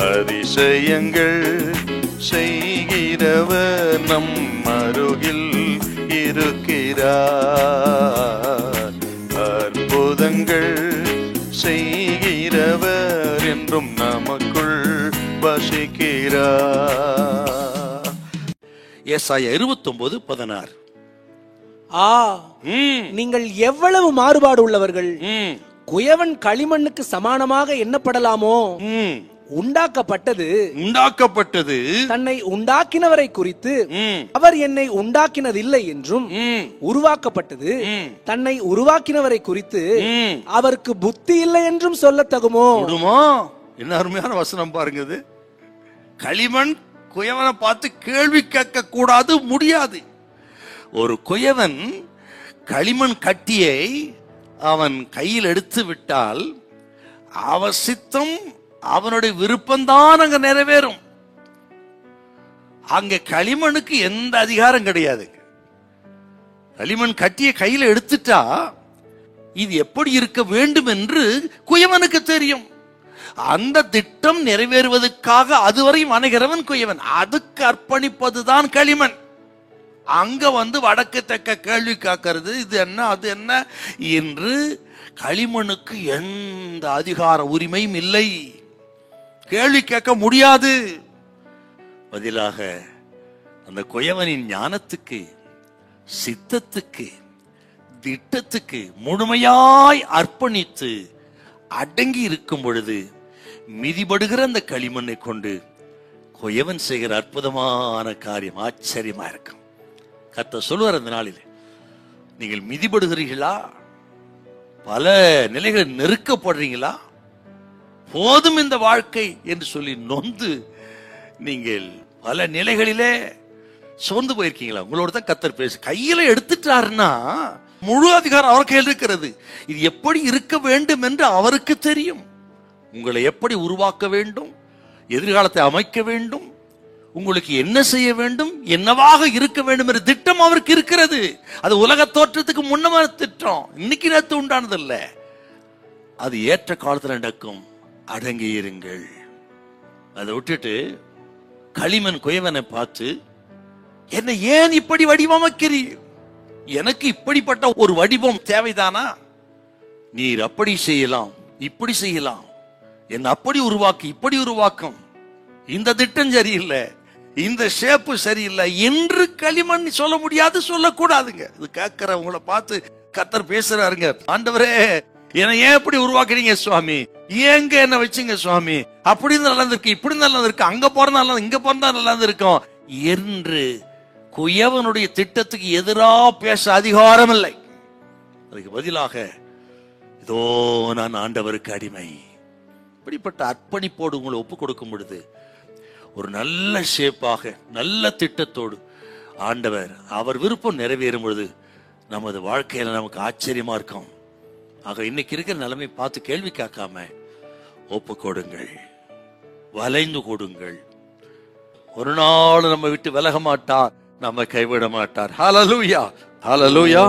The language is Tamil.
அதிசயங்கள் செய்கிறவர் நம் அருகில் இருக்கிறார். அற்புதங்கள் செய்கிறவர் என்றும் நமக்குள் வசிக்கிறார். ஏசாயா 29:16. நீங்கள் எவ்வளவு மாறுபாடு உள்ளவர்கள்! குயவன் களிமண்ணுக்கு சமானமாக எண்ணப்படலாமோ? உண்டாக்கப்பட்டது தன்னை உண்டாக்கினவரை குறித்து அவர் என்னை உண்டாக்கினதில்லை என்றும், உருவாக்கப்பட்டது தன்னை உருவாக்கினவரை குறித்து அவருக்கு புத்தி இல்லை என்றும் சொல்ல தகுமோ? என்ன அருமையான வசனம் பாருங்க. களிமண் குயவனை பார்த்து கேள்வி கேட்க கூடாது, முடியாது. ஒரு குயவன் களிமண் கட்டியை அவன் கையில் எடுத்து விட்டால் அவன் சித்தம், அவனுடைய விருப்பம்தான் அங்க நிறைவேறும். அங்க களிமண்ணுக்கு எந்த அதிகாரம் கிடையாது. களிமண் கட்டிய கையில எடுத்துட்டா இது எப்படி இருக்க வேண்டும் என்று குயவனுக்கு தெரியும். அந்த திட்டம் நிறைவேறுவதற்காக அதுவரையும் அணுகிறவன் குயவன். அதுக்கு அர்ப்பணிப்பதுதான் களிமண். அங்க வடக்கு தெக்க கேள்வி காக்கிறது, இது என்ன அது என்ன என்று களிமண்ணுக்கு எந்த அதிகார உரிமையும் இல்லை, கேள்வி கேட்க முடியாது. பதிலாக அந்த குயவனின் ஞானத்துக்கு, சித்தத்துக்கு, திட்டத்துக்கு முழுமையாய் அர்ப்பணித்து அடங்கி இருக்கும் பொழுது மிதிபடுகிற அந்த களிமண்ணை கொண்டு குயவன் செய்கிற அற்புதமான காரியம் ஆச்சரியமா இருக்கும். கர்த்தர் சொல்லுவார், அந்த நாளில் நீங்கள் மிதிபடுகிறீர்களா? பல நிலைகளில் நெருக்கப்படுறீங்களா? போதும் இந்த வாழ்க்கை என்று சொல்லி நொந்து நீங்கள் பல நிலைகளிலே சோர்ந்து போயிருக்கீங்களா? உங்களோட தான் கர்த்தர் பேசு. கையில எடுத்துட்டாருன்னா முழு அதிகாரம் அவர் கையில் இருக்கிறது. இது எப்படி இருக்க வேண்டும் என்று அவருக்கு தெரியும். உங்களை எப்படி உருவாக்க வேண்டும், எதிர்காலத்தை அமைக்க வேண்டும், உங்களுக்கு என்ன செய்ய வேண்டும், என்னவாக இருக்க வேண்டும் என்ற திட்டம் அவருக்கு இருக்கிறது. அது உலக தோற்றத்துக்கு முன்னமான திட்டம், இன்னைக்கு நேற்று உண்டானதல்ல. அது ஏற்ற காலத்தில் நடக்கும். அடங்கி இருங்கள். அதை விட்டுட்டு களிமண் குயவனை பார்த்து, என்ன ஏன் இப்படி வடிவமைக்கிறீர்? எனக்கு இப்படிப்பட்ட ஒரு வடிவம் தேவைதானா? நீர் அப்படி செய்யலாம், இப்படி செய்யலாம், என்ன அப்படி உருவாக்கு, இப்படி உருவாக்கும், இந்த திட்டம் சரியில்லை, இந்த ஷேப்பு சரியில்லை என்று களிமண் சொல்ல முடியாது, சொல்லக்கூடாதுங்க. இது கேட்கிறவங்களை பார்த்து கர்த்தர் பேசுறாருங்க. ஆண்டவரே, என்ன ஏன் இப்படி உருவாக்குறீங்க சுவாமி? ஏங்க என்ன வச்சுங்க சுவாமி? அப்படி நல்லா இருக்கு, இப்படி நல்லா இருக்கு, அங்க போறதா நல்லா, இங்க போறதா நல்லா இருக்கும் என்று குயவனுடைய திட்டத்துக்கு எதிராக பேச அதிகாரம் இல்லை. அதுக்கு பதிலாக, இதோ நான் ஆண்டவருக்கு அடிமை. இப்படிப்பட்ட அர்ப்பணிப்போடு உங்களை ஒப்பு கொடுக்கும் பொழுது ஒரு நல்ல ஷேப்பாக, நல்ல திட்டத்தோடு ஆண்டவர் அவர் விருப்பம் நிறைவேறும் பொழுது நமது வாழ்க்கையில நமக்கு ஆச்சரியமா இருக்கும். ஆக இன்னைக்கு இருக்கிற நிலைமை பார்த்து கேள்வி கேட்காம ஒப்பு கொடுங்கள், வளைந்து கொடுங்கள். ஒரு நாள் நம்ம விட்டு விலக மாட்டார், நம்ம கைவிட மாட்டார். ஹல்லேலூயா, ஹல்லேலூயா.